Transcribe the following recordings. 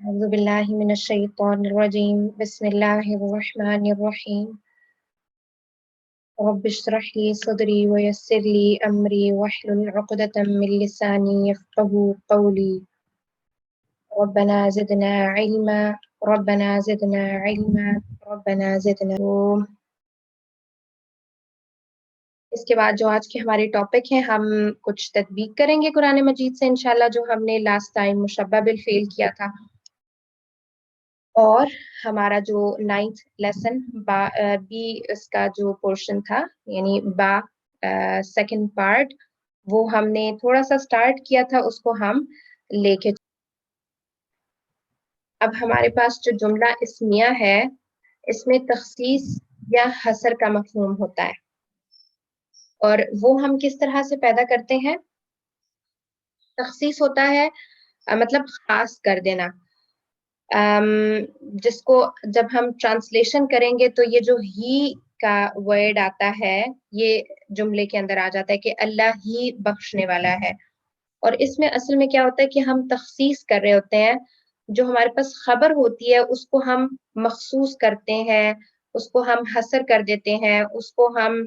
أعوذ بالله من الشيطان الرجيم بسم الله الرحمن الرحيم رب اشرح لي صدري ويسر لي أمري واحلل عقدة من لساني يفقهوا قولي ربنا زدنا علما ربنا زدنا علما ربنا زدنا علما۔ इसके बाद जो आज के हमारे टॉपिक हैं, हम कुछ तदबीक करेंगे कुरान मजीद से इंशाल्लाह, जो हमने लास्ट टाइम मुशब्बा बिल फेल किया था। और हमारा जो 9th लेसन बी इसका जो पोर्शन था, यानी बा सेकंड पार्ट, वो हमने थोड़ा सा स्टार्ट किया था, उसको हम लेके। अब हमारे पास जो जुमला इस्मिया है, इसमें तखसीस या हसर का मफहूम होता है, और वो हम किस तरह से पैदा करते हैं। तखसीस होता है मतलब खास कर देना, जिसको जब हम ट्रांसलेशन करेंगे तो ये जो ही का वर्ड आता है, ये जुमले के अंदर आ जाता है कि अल्लाह ही बख्शने वाला है। और इसमें असल में क्या होता है कि हम तखसीस कर रहे होते हैं, जो हमारे पास खबर होती है उसको हम मखसूस करते हैं, उसको हम हसर कर देते हैं, उसको हम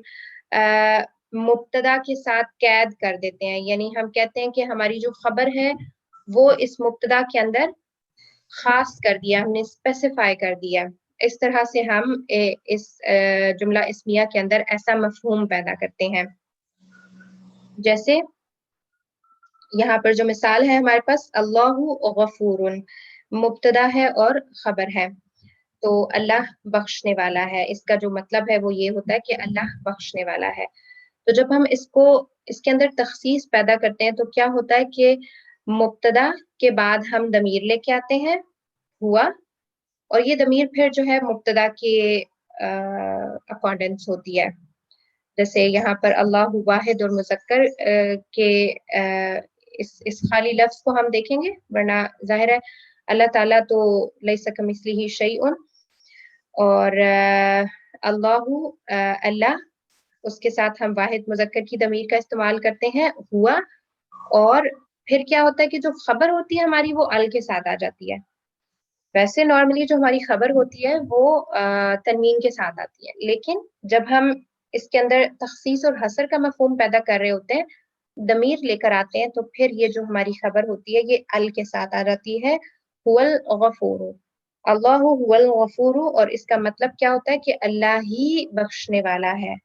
मुब्तदा के साथ कैद कर देते हैं। यानी हम कहते हैं कि हमारी जो खबर है वो इस मुब्तदा के अंदर खास कर दिया, हमने स्पेसिफाई कर दिया। इस तरह से हम इस जुमला इस्मिया के अंदर ऐसा मफहूम पैदा करते हैं। जैसे यहाँ पर जो मिसाल है हमारे पास, अल्लाहु गफूरुन मुब्तदा है और खबर है, तो अल्लाह बख्शने वाला है। इसका जो मतलब है वो ये होता है कि अल्लाह बख्शने वाला है। तो जब हम इसके अंदर तखसीस पैदा करते हैं तो क्या होता है कि मुब्तदा के बाद हम दमीर लेके आते हैं, हुआ, और ये दमीर फिर जो है मुब्तदा के अकॉर्डेंस होती है। जैसे यहाँ पर अल्लाह वाहिद और मुज़क्कर के इस खाली लफ्ज को हम देखेंगे, वरना जाहिर है अल्लाह ताला तो लैसा कमिस्लिही शैउन, और अल्लाहु अल्लाह, उसके साथ हम वाहिद मुज़क्कर की दमीर का इस्तेमाल करते हैं, हुआ, और फिर क्या होता है कि जो खबर होती है हमारी वो अल के साथ आ जाती है। वैसे नॉर्मली जो हमारी खबर होती है वो तनवीन के साथ आती है, लेकिन जब हम इसके अंदर तखसीस और हसर का मफहूम पैदा कर रहे होते हैं, दमीर लेकर आते हैं, तो फिर ये जो हमारी खबर होती है ये अल के साथ आ जाती है, हुवल गफूर, अल्लाहु हुवल गफूर। और इसका मतलब क्या होता है कि अल्लाह ही बख्शने वाला है।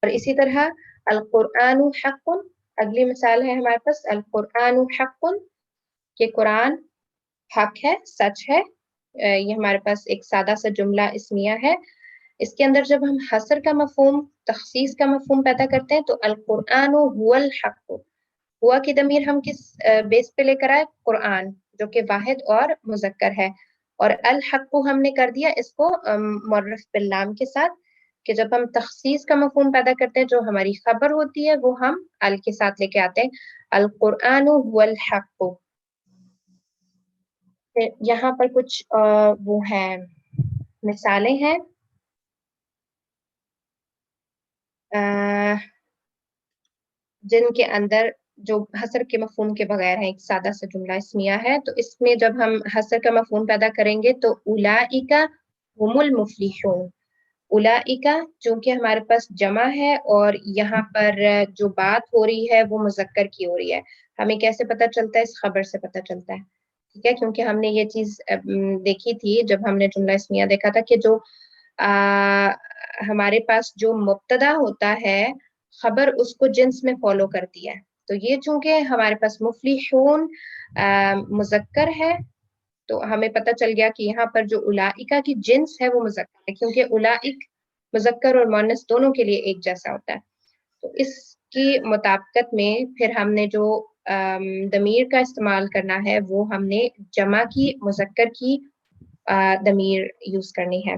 और इसी तरह अल कुरानु हक़्क़ुन, अगली मिसाल है हमारे पास, अल कुरानु हक़्क़ुन, कि कुरान हक है, सच है। ये हमारे पास एक सादा सा जुमला इस्मिया है। इसके अंदर जब हम हसर का मफहूम, तखसीस का मफहूम पैदा करते हैं, तो अल कुरानु हुवल हक़्क़ु, हुआ की दमीर हम किस बेस पे लेकर आए, कुरान, जो कि वाहिद और मुज़क्कर है, और अल हक़्क़ु हमने कर दिया इसको मुअर्रफ बिल लाम के साथ, कि जब हम तखसीस का मफहूम पैदा करते हैं, जो हमारी खबर होती है वो हम अल के साथ लेके आते हैं, अल कुरानु हुवल हक़्क़ु। यहाँ पर कुछ वो है मिसालें हैं, जिनके अंदर जो हसर के मफहूम के बगैर है, एक सादा सा जुमला इस्मिया है। तो इसमें जब हम हसर का मफहूम पैदा करेंगे तो उलाइका हुमुल मुफलिहून, उलाइका चूंकि हमारे पास जमा है और यहाँ पर जो बात हो रही है वो मुज़क्कर की हो रही है। हमें कैसे पता चलता है, इस खबर से पता चलता है, ठीक है, क्योंकि हमने ये चीज देखी थी जब हमने जुमला इस्मिया देखा था कि जो हमारे पास जो मुब्तदा होता है, खबर उसको जिन्स में फॉलो करती है। तो ये चूंकि हमारे पास मुफलिहून मुज़क्कर है, तो हमें पता चल गया कि यहाँ पर जो उलाइका की जिन्स है वो मुज़क्कर है, क्योंकि उलाइक मुज़क्कर और मुअन्नस दोनों के लिए एक जैसा होता है। तो इसकी मुताबिकत में फिर हमने जो दमीर का इस्तेमाल करना है, वो हमने जमा की, मुज़क्कर की दमीर यूज करनी है।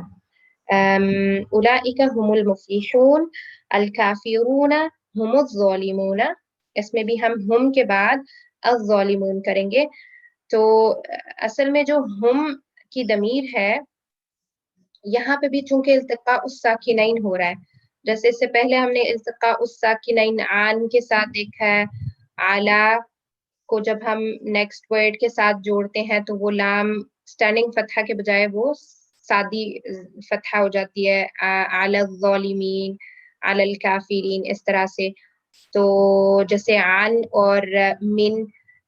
उलाइका हुमुल मुफलिहून, अल काफिरूना हुमुज़ ज़ालिमूना, इसमें भी हम हुम के बाद अज़-ज़ालिमून करेंगे। तो असल में जो हुम की दमीर है, यहाँ पे भी चूंकि इल्तिका उस साकिनैन हो रहा है, जैसे इससे पहले हमने इल्तिका उस साकिनैन आन के साथ देखा है, आला کو جب ہم نیکسٹ ورڈ کے ساتھ جوڑتے ہیں تو وہ لام اسٹینڈنگ فتحہ کے بجائے وہ سادی فتحہ ہو جاتی ہے، علی الظالمین، علی الکافرین، اس طرح سے. تو جیسے عن اور من،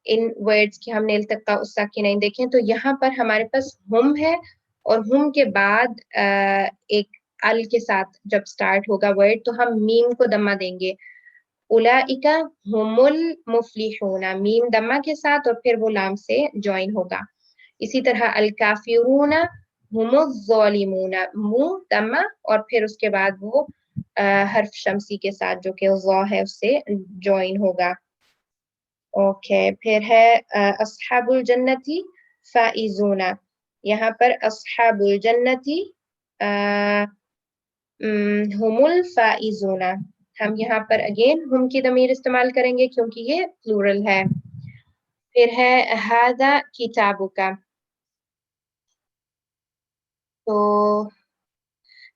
ان ورڈز کی ہم نے التقاء الساکنین دیکھیں تو یہاں پر ہمارے پاس ہم ہے اور ہم کے بعد ایک ال کے ساتھ جب سٹارٹ ہوگا ورڈ تو ہم میم کو دمہ دیں گے. اولئک هم المفلحون، میم دمہ کے ساتھ اور پھر وہ لام سے جوائن ہوگا. اسی طرح الکافرون هم الظالمون، منہ دمہ اور پھر اس کے بعد وہ حرف شمسی کے ساتھ جو کہ ظا ہے اس سے جوائن ہوگا. اوکے پھر ہے اصحاب الجنتی فائزون، یہاں پر اصحاب الجنتی هم الفائزون، ہم یہاں پر اگین ہم کی ضمیر استعمال کریں گے کیونکہ یہ پلورل ہے. پھر ہے ھذا کتابک، تو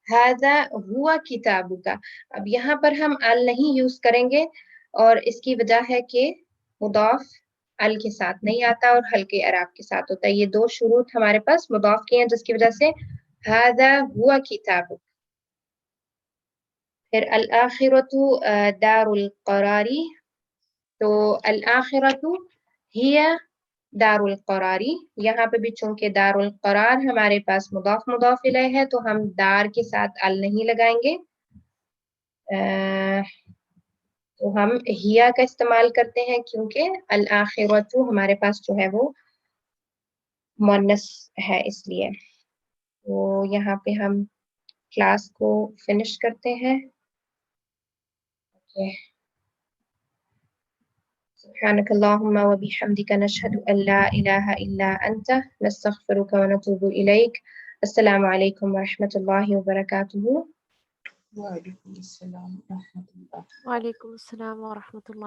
ھذا ہوا کتابک، اب یہاں پر ہم ال نہیں یوز کریں گے اور اس کی وجہ ہے کہ مضاف ال کے ساتھ نہیں آتا اور ہلکے اعراب کے ساتھ ہوتا ہے. یہ دو شروط ہمارے پاس مضاف کے ہیں جس کی وجہ سے ھذا ہوا کتابک. پھر الآخرۃ دار القراری، تو الآخرۃ ہی دار القراری، یہاں پہ بھی چونکہ دار القرار ہمارے پاس مضاف مضاف الیہ ہے تو ہم دار کے ساتھ ال نہیں لگائیں گے، تو ہم ہیا کا استعمال کرتے ہیں کیونکہ الآخرۃ ہمارے پاس جو ہے وہ مؤنث ہے اس لیے. تو یہاں پہ ہم کلاس کو فنش کرتے ہیں. سبحانك اللهم وبحمدك نشهد أن لا إله إلا أنت نستغفرك ونتوب إليك. السلام عليكم ورحمة الله وبركاته. وعلیکم السلام ورحمۃ اللہ. وعلیکم السلام ورحمۃ اللہ.